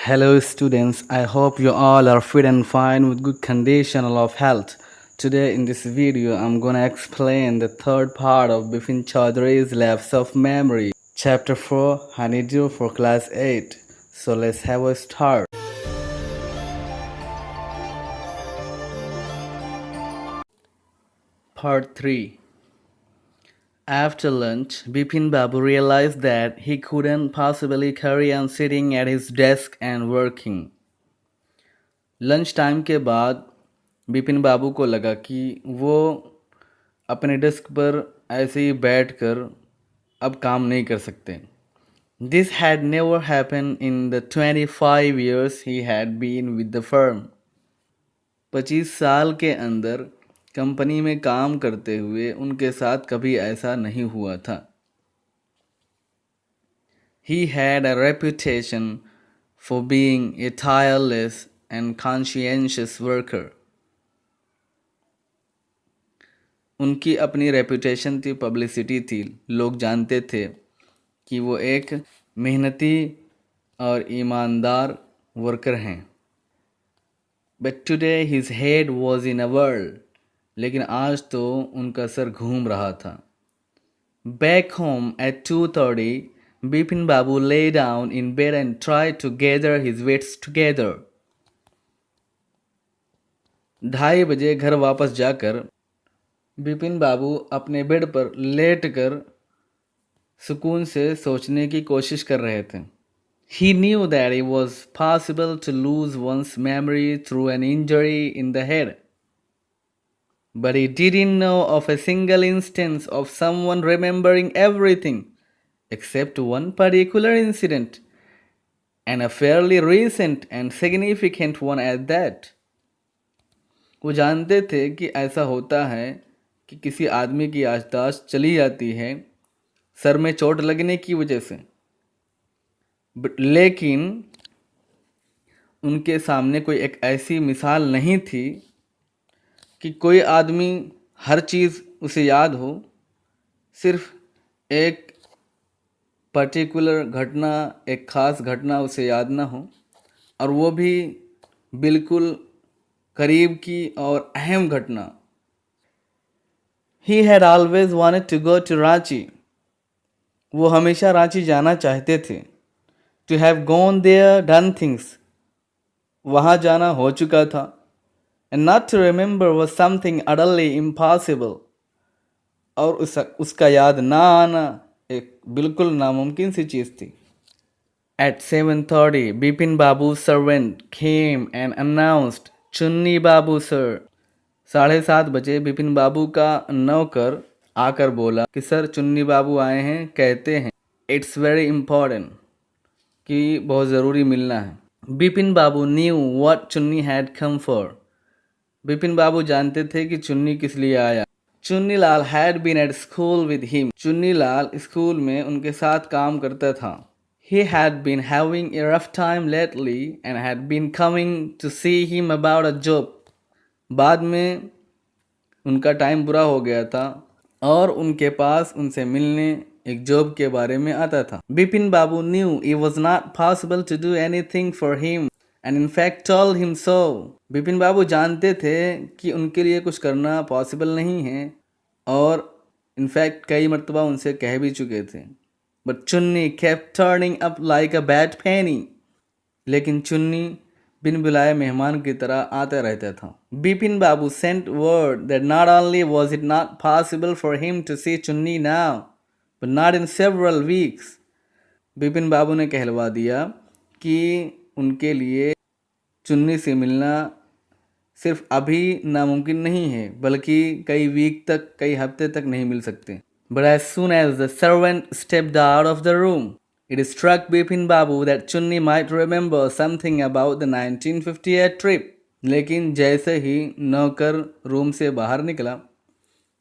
Hello students, I hope you all are fit and fine with good condition of health. Today in this video I'm gonna explain the third part of Bipin Chaudhary's Lapse of Memory, Chapter 4, Honeydew for Class 8. So let's have a start. Part 3. After lunch, Bipin Babu realized that he couldn't possibly carry on sitting at his desk and working. Lunch time के बाद बिपिन बाबू को लगा कि वो अपने desk पर ऐसे ही बैठकर अब काम नहीं कर सकते. This had never happen in the 25 years he had been with the firm. 25 साल के अंदर कंपनी में काम करते हुए उनके साथ कभी ऐसा नहीं हुआ था. He had a reputation for being a tireless and conscientious worker. उनकी अपनी रेपुटेशन थी, पब्लिसिटी थी, लोग जानते थे कि वो एक मेहनती और ईमानदार वर्कर हैं. But today his head was in a world. लेकिन आज तो उनका सर घूम रहा था. Back home at 2:30 Bipin Babu lay down in bed and tried to gather his wits together. 2:30 बजे घर वापस जाकर बिपिन बाबू अपने बेड पर लेटकर सुकून से सोचने की कोशिश कर रहे थे. He knew that it was possible to lose one's memory through an injury in the head. But he didn't know of a single instance of someone remembering everything except one particular incident, and a fairly recent and significant one at that. वो जानते थे कि ऐसा होता है कि किसी आदमी की याददाश्त चली जाती है सर में चोट लगने की वजह से. लेकिन उनके सामने कोई एक ऐसी मिसाल नहीं थी कि कोई आदमी हर चीज़ उसे याद हो. सिर्फ एक पर्टिकुलर घटना, एक ख़ास घटना उसे याद ना हो, और वो भी बिल्कुल करीब की और अहम घटना. He had always wanted to go to Ranchi. वो हमेशा रांची जाना चाहते थे. To have gone there, done things. वहाँ जाना हो चुका था. And not to remember was something utterly impossible. और उसका याद ना आना एक बिल्कुल नामुमकिन सी चीज़ थी. At 7:30, Bipin Babu's servant came and announced, चुन्नी बाबू सर. 7:30 बजे बिपिन बाबू का नौकर आकर बोला कि सर चुन्नी बाबू आए हैं, कहते हैं इट्स वेरी इम्पॉर्टेंट, कि बहुत ज़रूरी मिलना है. Bipin Babu knew what Chunni had come for. Bipin Babu जानते थे कि चुन्नी किस लिए आया. Chunni Lal had been at school with him. Chunni Lal school में उनके साथ काम करता था. He had been having a rough time lately and had been coming to see him about a job. बाद में उनका टाइम बुरा हो गया था और उनके पास उनसे मिलने एक जॉब के बारे में आता था. बिपिन बाबू knew it was not possible to do anything for him and in fact told him so. Bipin Babu जानते थे कि उनके लिए कुछ करना पॉसिबल नहीं है और इनफैक्ट कई मरतबा उनसे कह भी चुके थे. But चुन्नी kept turning up like a bad penny. लेकिन चुन्नी बिन बुलाए मेहमान की तरह आता रहता था. बिपिन बाबू sent word that not only was it not possible for him to see चुन्नी now, but not in several weeks. Bipin Babu ने कहलवा दिया कि उनके लिए चुन्नी से मिलना सिर्फ अभी नामुमकिन नहीं है, बल्कि कई वीक तक, कई हफ्ते तक नहीं मिल सकते. But as soon as the servant stepped out of the room, it struck Bipin Babu that Chunni might remember something about the 1958 trip. लेकिन जैसे ही नौकर रूम से बाहर निकला,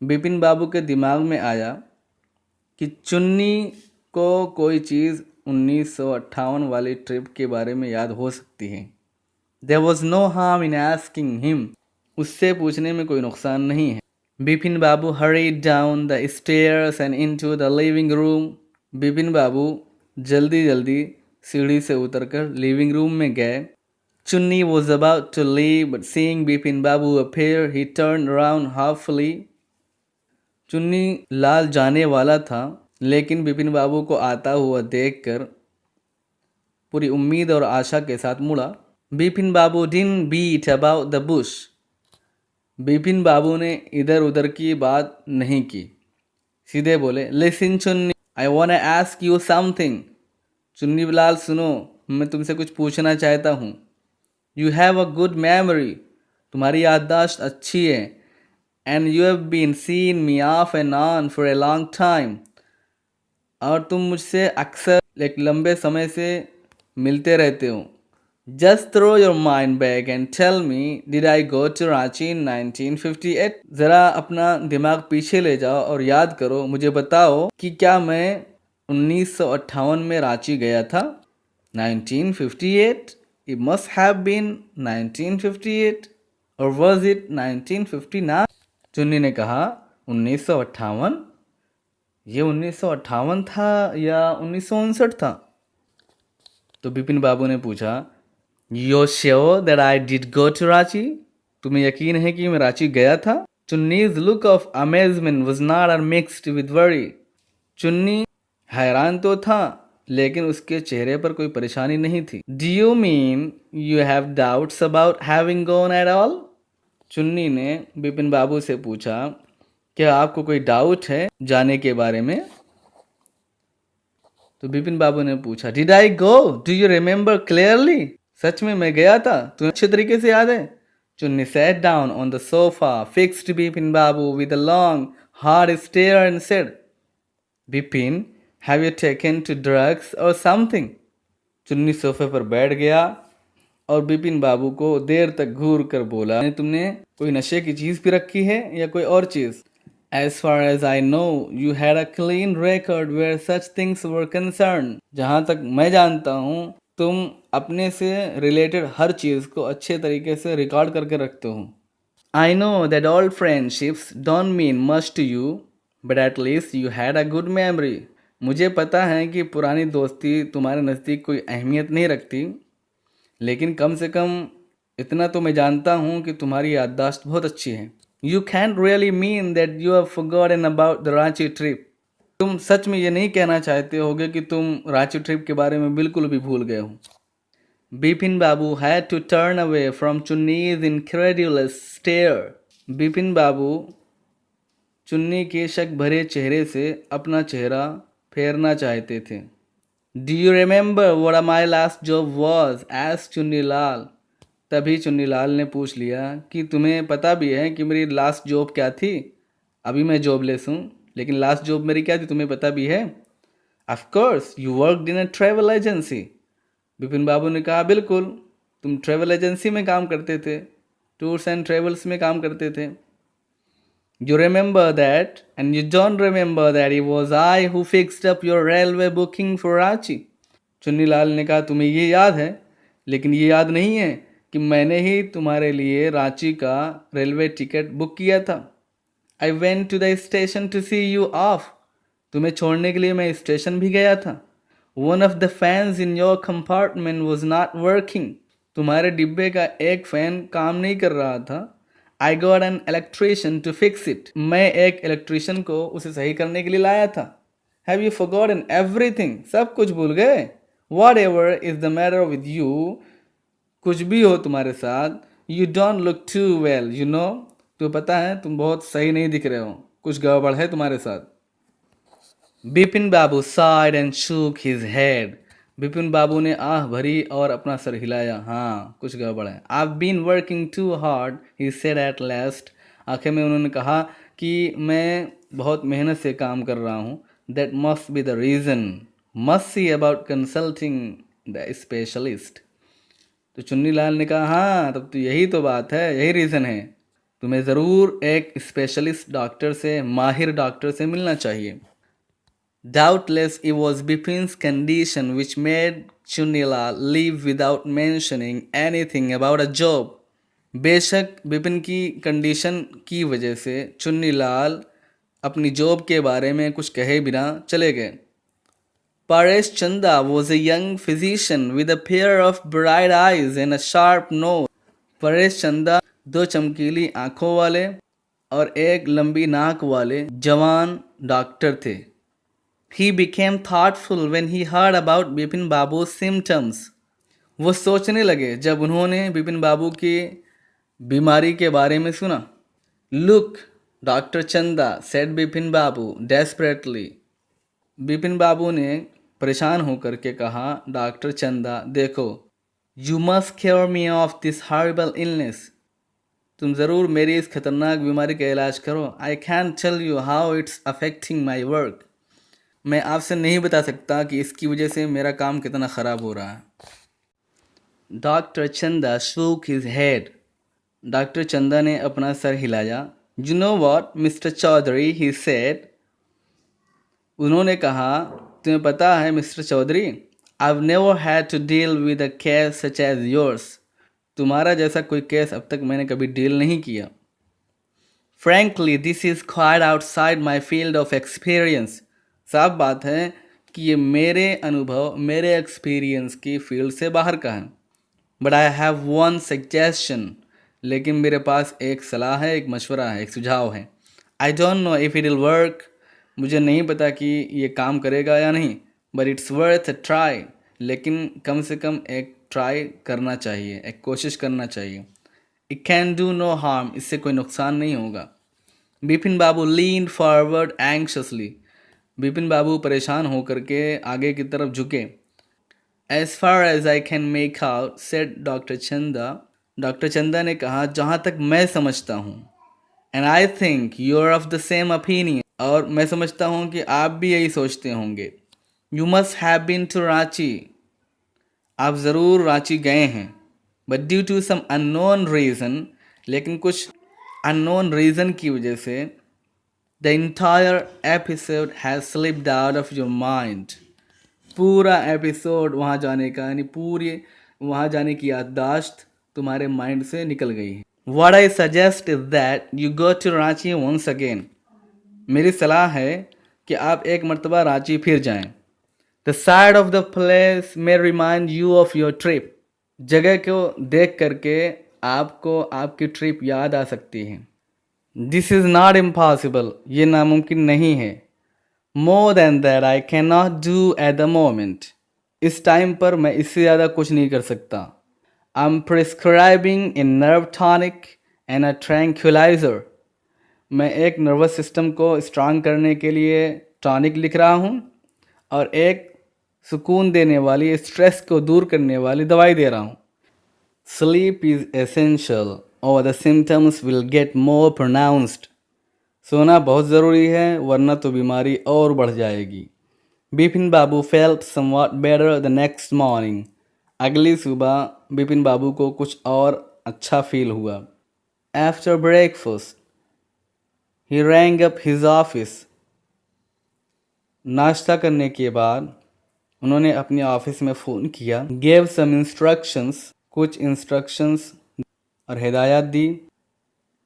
बिपिन बाबू के दिमाग में आया कि चुन्नी को कोई चीज़ 1958 वाली ट्रिप के बारे में याद हो सकती है. There was no harm in asking him. उससे पूछने में कोई नुकसान नहीं है. बिपिन बाबू hurried down the stairs and into the living room. Bipin बाबू जल्दी जल्दी सीढ़ी से उतरकर लिविंग रूम में गए। Chunni was about to leave but seeing Bipin Babu appear he turn around hopefully. Chunni Lal जाने वाला था, लेकिन बिपिन बाबू को आता हुआ देखकर पूरी उम्मीद और आशा के साथ मुड़ा। Bipin Babu didn't beat about the bush. Bipin Babu ने इधर उधर की बात नहीं की, सीधे बोले, listen Chunni, I want to ask you something. Chunni Lal सुनो, मैं तुमसे कुछ पूछना चाहता हूँ। You have a good memory, तुम्हारी याददाश्त अच्छी है। And you have been seen me off and on for a long time, और तुम मुझसे अक्सर एक लंबे समय से मिलते रहते हो। Just throw your mind back and tell me, did I go to Ranchi in 1958? ज़रा अपना दिमाग पीछे ले जाओ और याद करो, मुझे बताओ कि क्या मैं 1958 में रांची गया था? 1958? It must have been 1958 or was it 1959? चुन्नी ने कहा, 1958? ये 1958 था या 1959 था? तो बिपिन बाबू ने पूछा, You're sure that I did go to Ranchi? तुम्हें यकीन है कि मैं रांची गया था? Chunni's look of amazement was not mixed with worry. चुन्नी हैरान तो था, लेकिन उसके चेहरे पर कोई परेशानी नहीं थी। Do you mean you have doubts about having gone at all? चुन्नी ने बिपिन बाबू से पूछा, क्या आपको कोई डाउट है जाने के बारे में? तो बिपिन बाबू ने पूछा, Did I go? Do you remember clearly? सच में मैं गया था, तुम्हें अच्छे तरीके से याद है? चुन्नी sat down on the sofa, fixed Bipin Babu with a long, hard stare and said, Bipin, have you taken to drugs or something? चुन्नी सोफे पर बैठ गया और बिपिन बाबू को देर तक घूर कर बोला, तुमने कोई नशे की चीज़ पी रखी है या कोई और चीज़? As far as I know, you had a clean record where such things were concerned. जहाँ तक मैं जानता हूँ, तुम अपने से रिलेटेड हर चीज़ को अच्छे तरीके से रिकॉर्ड करके रखते हो। I know that old friendships don't mean much to you, but at least you had a good memory. मुझे पता है कि पुरानी दोस्ती तुम्हारे नज़दीक कोई अहमियत नहीं रखती, लेकिन कम से कम इतना तो मैं जानता हूँ कि तुम्हारी याददाश्त बहुत अच्छी है। You can't really mean that you have forgotten about the Ranchi trip. तुम सच में ये नहीं कहना चाहते होगे कि तुम रांची ट्रिप के बारे में बिल्कुल भी भूल गए हो। बिपिन बाबू had to turn away from Chunni's incredulous stare. Bipin बाबू चुन्नी के शक भरे चेहरे से अपना चेहरा फेरना चाहते थे। Do you remember what my last job was? asked Chunni Lal. तभी चुन्नी लाल ने पूछ लिया कि तुम्हें पता भी है कि मेरी लास्ट जॉब क्या थी? अभी मैं जॉबलेस हूँ, लेकिन लास्ट जॉब मेरी क्या थी तुम्हें पता भी है? Of course you worked in a travel agency. Bipin Babu ने कहा, बिल्कुल, तुम ट्रैवल एजेंसी में काम करते थे, टूर्स एंड ट्रेवल्स में काम करते थे। You remember that and you don't remember that it was I who fixed up your railway booking for Ranchi. Chunni Lal ने कहा, तुम्हें ये याद है, लेकिन ये याद नहीं है कि मैंने ही तुम्हारे लिए रांची का रेलवे टिकट बुक किया था। I went to the station to see you off. तुम्हें छोड़ने के लिए मैं स्टेशन भी गया था। One of the fans in your compartment was not working. तुम्हारे डिब्बे का एक फैन काम नहीं कर रहा था। I got an electrician to fix it. मैं एक इलेक्ट्रिशियन को उसे सही करने के लिए लाया था। Have you forgotten everything? सब कुछ भूल गए? Whatever is the matter with you, कुछ भी हो तुम्हारे साथ, you don't look too well, you know, तो पता है तुम बहुत सही नहीं दिख रहे हो, कुछ गड़बड़ है तुम्हारे साथ। बिपिन बाबू sighed and shook his head. Bipin Babu ने आह भरी और अपना सर हिलाया। हाँ, कुछ गड़बड़ है। I've been working too hard, he said at last. आखिर में उन्होंने कहा कि मैं बहुत मेहनत से काम कर रहा हूँ। That must be the reason. Must see about consulting the specialist. तो चुन्नी लाल ने कहा, हाँ, तब तो यही तो बात है, यही रीज़न है। तुम्हें ज़रूर एक स्पेशलिस्ट डॉक्टर से, माहिर डॉक्टर से मिलना चाहिए। Doubtless it was Bipin's condition which made Chunilal leave without mentioning anything about a job. बेशक बिपिन की कंडीशन की वजह से चुन्नीलाल अपनी जॉब के बारे में कुछ कहे बिना चले गए। Paresh Chanda was a young physician with a pair of bright eyes and a sharp nose. Paresh चंदा दो चमकीली आंखों वाले और एक लंबी नाक वाले जवान डॉक्टर थे. He became thoughtful when he heard about Bipin बाबू's symptoms. वो सोचने लगे जब उन्होंने बिपिन बाबू की बीमारी के बारे में सुना. Look, doctor Chanda, said Bipin Babu desperately. Bipin Babu ने परेशान होकर के कहा, डॉक्टर चंदा देखो, you must cure me of this horrible illness. तुम ज़रूर मेरी इस खतरनाक बीमारी का इलाज करो. I can tell you how it's affecting my work. मैं आपसे नहीं बता सकता कि इसकी वजह से मेरा काम कितना ख़राब हो रहा है. डॉक्टर चंदा shook his head. Doctor Chanda ने अपना सर हिलाया. You know what mister Chaudhary, he said. उन्होंने कहा, तुम्हें पता है mister Chaudhary, I've never had to deal with a case such as yours. तुम्हारा जैसा कोई केस अब तक मैंने कभी डील नहीं किया. Frankly, this is quite outside my field of experience. साफ बात है कि ये मेरे अनुभव, मेरे एक्सपीरियंस की फील्ड से बाहर का है. But I have one suggestion. लेकिन मेरे पास एक सलाह है, एक मशवरा है, एक सुझाव है. I don't know if it will work. मुझे नहीं पता कि ये काम करेगा या नहीं. But it's worth a try. लेकिन कम से कम एक ट्राई करना चाहिए, एक कोशिश करना चाहिए. It can do no harm. इससे कोई नुकसान नहीं होगा. Bipin Babu lean forward anxiously. Bipin Babu परेशान होकर के आगे की तरफ झुके. As far as I can make out, said doctor Chanda. Doctor Chanda ने कहा, जहाँ तक मैं समझता हूँ. And I think you are of the same opinion. और मैं समझता हूँ कि आप भी यही सोचते होंगे. You must have been to Ranchi. आप ज़रूर रांची गए हैं. But due to some unknown reason, लेकिन कुछ अननोन रीज़न की वजह से, the entire episode has slipped out of your mind. पूरा एपिसोड वहाँ जाने का, यानी पूरी वहाँ जाने की याददाश्त तुम्हारे माइंड से निकल गई है. What I suggest is that you go to Ranchi once again. मेरी सलाह है कि आप एक मर्तबा रांची फिर जाएं. The side of the place may remind you of your trip. जगह को देख करके आपको आपकी ट्रिप याद आ सकती है. This is not impossible. ये नामुमकिन नहीं है. More than that I can not do at the moment. इस टाइम पर मैं इससे ज़्यादा कुछ नहीं कर सकता. I am prescribing a nerve tonic and a tranquilliser. मैं एक नर्वस सिस्टम को स्ट्रांग करने के लिए टॉनिक लिख रहा हूँ और एक सुकून देने वाली, स्ट्रेस को दूर करने वाली दवाई दे रहा हूँ. स्लीप इज़ एसेंशियल और the symptoms will get more pronounced. सोना बहुत ज़रूरी है, वरना तो बीमारी और बढ़ जाएगी. Bipin Babu felt somewhat better the next morning. अगली सुबह बिपिन बाबू को कुछ और अच्छा फील हुआ. After breakfast he rang up his office. नाश्ता करने के बाद उन्होंने अपने ऑफिस में फ़ोन किया. gave some instructions, कुछ इंस्ट्रक्शंस और हिदायत दी.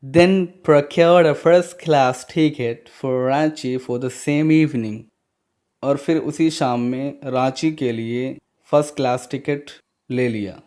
then procured a first class ticket for Ranchi for the same evening. और फिर उसी शाम में रांची के लिए फर्स्ट क्लास टिकट ले लिया.